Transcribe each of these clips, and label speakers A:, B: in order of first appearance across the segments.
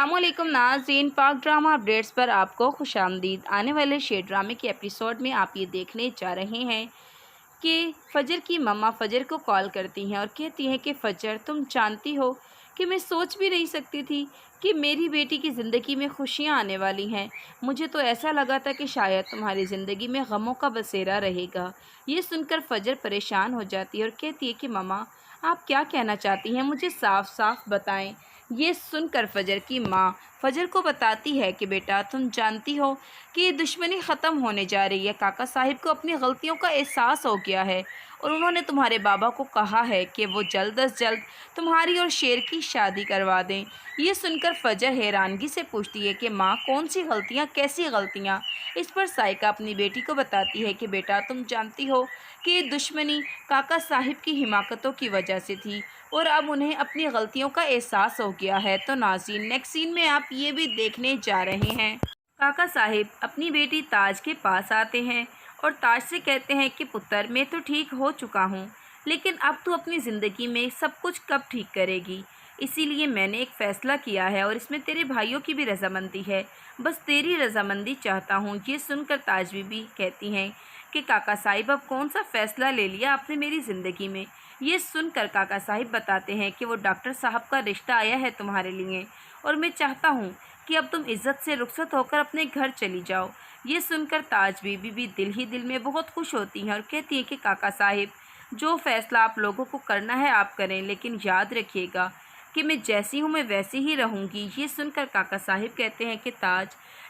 A: अस्सलामुअलैकुम नाज़रीन, पाक ड्रामा अपडेट्स पर आपको खुशामदीद। आने वाले शेर ड्रामे के एपिसोड में आप ये देखने जा रहे हैं कि फ़जर की मम्मा फ़जर को कॉल करती हैं और कहती हैं कि फ़जर, तुम जानती हो कि मैं सोच भी नहीं सकती थी कि मेरी बेटी की ज़िंदगी में खुशियाँ आने वाली हैं। मुझे तो ऐसा लगा था कि शायद तुम्हारी ज़िंदगी में गमों का बसेरा रहेगा। ये सुनकर फ़जर परेशान हो जाती है और कहती है कि मम्मा, आप क्या कहना चाहती हैं, मुझे साफ साफ बताएं। ये सुनकर फ़जर की माँ फ़जर को बताती है कि बेटा, तुम जानती हो कि दुश्मनी ख़त्म होने जा रही है। काका साहिब को अपनी गलतियों का एहसास हो गया है और उन्होंने तुम्हारे बाबा को कहा है कि वो जल्द अज जल्द तुम्हारी और शेर की शादी करवा दें। ये सुनकर फ़जर हैरानगी से पूछती है कि माँ, कौन सी गलतियाँ, कैसी गलतियाँ। इस पर साइका अपनी बेटी को बताती है कि बेटा, तुम जानती हो कि दुश्मनी काका साहिब की हिमाकतों की वजह से थी और अब उन्हें अपनी गलतियों का एहसास हो गया है। तो नाज़रीन, नेक्स्ट सीन में आप ये भी देखने जा रहे हैं, काका साहिब अपनी बेटी ताज के पास आते हैं और ताज से कहते हैं कि पुत्र, मैं तो ठीक हो चुका हूँ, लेकिन अब तू अपनी ज़िंदगी में सब कुछ कब ठीक करेगी। इसीलिए मैंने एक फ़ैसला किया है और इसमें तेरे भाइयों की भी रजामंदी है। बस तेरी रजामंदी चाहता हूँ। ये सुनकर ताज बीबी कहती हैं कि काका साहिब, अब कौन सा फ़ैसला ले लिया आपने मेरी ज़िंदगी में। ये सुनकर काका साहिब बताते हैं कि वो डॉक्टर साहब का रिश्ता आया है तुम्हारे लिए और मैं चाहता हूँ कि अब तुम इज़्ज़त से रुखसत होकर अपने घर चली जाओ। ये सुनकर ताज बीबी भी दिल ही दिल में बहुत खुश होती हैं और कहती हैं कि काका साहिब, जो फ़ैसला आप लोगों को करना है आप करें, लेकिन याद रखिएगा कि मैं जैसी हूँ मैं वैसी ही रहूँगी। ये सुनकर काका साहिब कहते हैं कि ताज,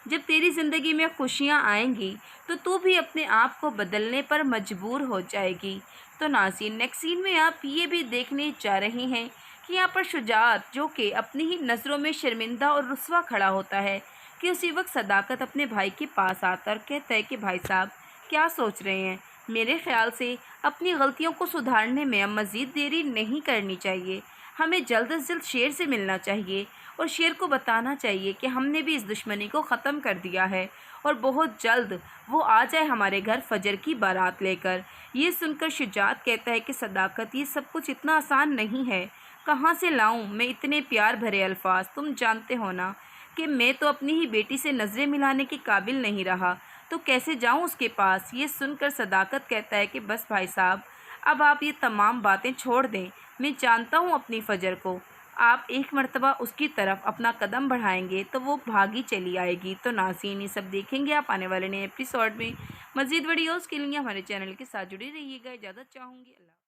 A: जब तेरी ज़िंदगी में खुशियाँ आएंगी तो तू भी अपने आप को बदलने पर मजबूर हो जाएगी। तो नाज़रीन, नेक्स्ट सीन में आप ये भी देखने जा रहे हैं कि यहाँ पर शुजात, जो कि अपनी ही नज़रों में शर्मिंदा और रुस्वा खड़ा होता है, कि उसी वक्त सदाकत अपने भाई के पास आता और कहता है कि भाई साहब, क्या सोच रहे हैं। मेरे ख़्याल से अपनी गलतियों को सुधारने में अब मज़ीद देरी नहीं करनी चाहिए। हमें जल्द से जल्द शेर से मिलना चाहिए और शेर को बताना चाहिए कि हमने भी इस दुश्मनी को ख़त्म कर दिया है और बहुत जल्द वो आ जाए हमारे घर फ़जर की बारात लेकर। ये सुनकर शुजात कहता है कि सदाकत, ये सब कुछ इतना आसान नहीं है। कहाँ से लाऊं मैं इतने प्यार भरे अल्फाज। तुम जानते हो ना कि मैं तो अपनी ही बेटी से नज़रें मिलाने के काबिल नहीं रहा, तो कैसे जाऊं उसके पास। ये सुनकर सदाकत कहता है कि बस भाई साहब, अब आप ये तमाम बातें छोड़ दें। मैं जानता हूँ अपनी फ़जर को, आप एक मर्तबा उसकी तरफ अपना कदम बढ़ाएंगे तो वो भागी चली आएगी। तो नाज़रीन, ये सब देखेंगे आप आने वाले नए एपिसोड में। मज़ीद वीडियोज़ के लिए हमारे चैनल के साथ जुड़े रहिएगा। इजाज़त चाहूँगी। अल्लाह।